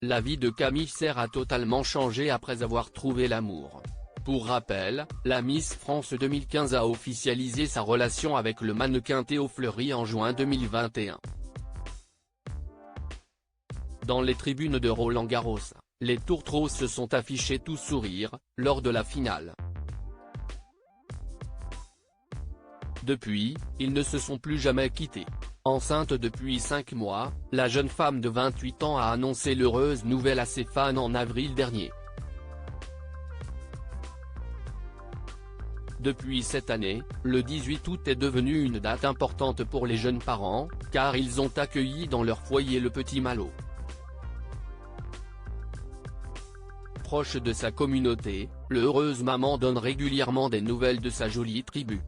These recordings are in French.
la vie de Camille Serre a totalement changé après avoir trouvé l'amour. Pour rappel, la Miss France 2015 a officialisé sa relation avec le mannequin Théo Fleury en juin 2021. Dans les tribunes de Roland-Garros, les tourtereaux se sont affichés tout sourire, lors de la finale. Depuis, ils ne se sont plus jamais quittés. Enceinte depuis 5 mois, la jeune femme de 28 ans a annoncé l'heureuse nouvelle à ses fans en avril dernier. Depuis cette année, le 18 août est devenu une date importante pour les jeunes parents, car ils ont accueilli dans leur foyer le petit Malo. Proche de sa communauté, l'heureuse maman donne régulièrement des nouvelles de sa jolie tribu.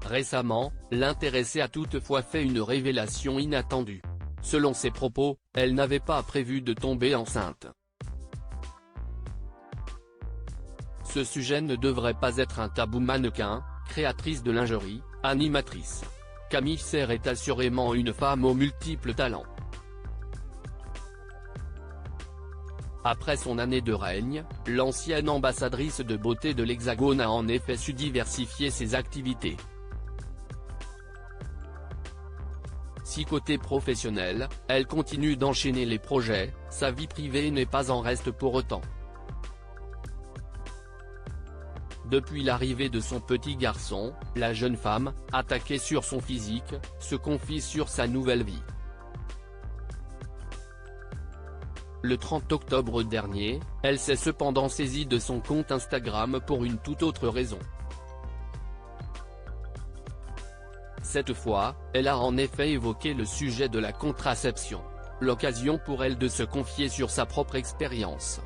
Récemment, l'intéressée a toutefois fait une révélation inattendue. Selon ses propos, elle n'avait pas prévu de tomber enceinte. Ce sujet ne devrait pas être un tabou. Mannequin, créatrice de lingerie, animatrice. Camille Serre est assurément une femme aux multiples talents. Après son année de règne, l'ancienne ambassadrice de beauté de l'Hexagone a en effet su diversifier ses activités. Si côté professionnel, elle continue d'enchaîner les projets, sa vie privée n'est pas en reste pour autant. Depuis l'arrivée de son petit garçon, la jeune femme, attaquée sur son physique, se confie sur sa nouvelle vie. Le 30 octobre dernier, elle s'est cependant saisie de son compte Instagram pour une toute autre raison. Cette fois, elle a en effet évoqué le sujet de la contraception. L'occasion pour elle de se confier sur sa propre expérience.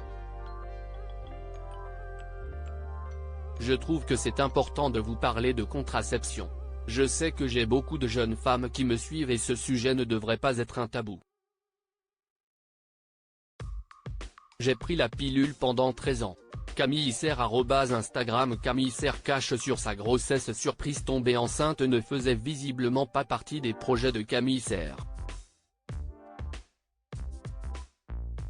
Je trouve que c'est important de vous parler de contraception. Je sais que j'ai beaucoup de jeunes femmes qui me suivent et ce sujet ne devrait pas être un tabou. J'ai pris la pilule pendant 13 ans. Camille Serre @Instagram. Camille Serre cache sur sa grossesse surprise. Tomber enceinte ne faisait visiblement pas partie des projets de Camille Serre.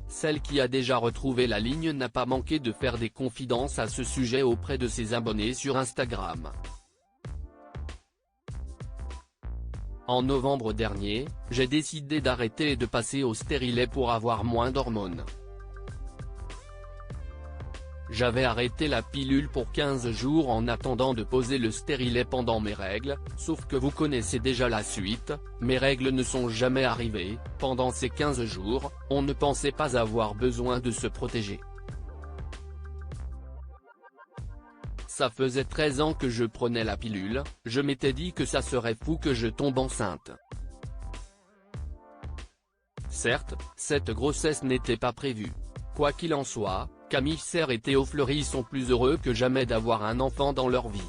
Celle qui a déjà retrouvé la ligne n'a pas manqué de faire des confidences à ce sujet auprès de ses abonnés sur Instagram. En novembre dernier, j'ai décidé d'arrêter et de passer au stérilet pour avoir moins d'hormones. J'avais arrêté la pilule pour 15 jours en attendant de poser le stérilet pendant mes règles, sauf que vous connaissez déjà la suite, mes règles ne sont jamais arrivées. Pendant ces 15 jours, on ne pensait pas avoir besoin de se protéger. Ça faisait 13 ans que je prenais la pilule, je m'étais dit que ça serait fou que je tombe enceinte. Certes, cette grossesse n'était pas prévue. Quoi qu'il en soit, Camille Serre et Théo Fleury sont plus heureux que jamais d'avoir un enfant dans leur vie.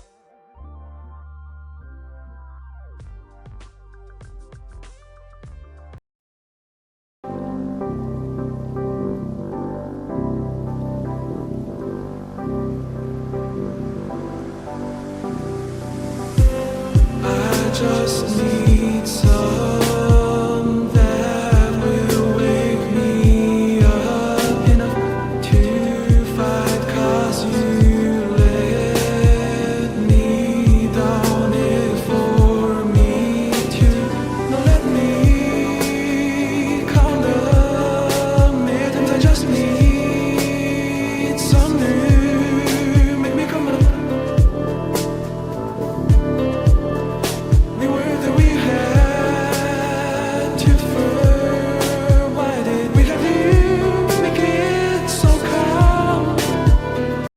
I just need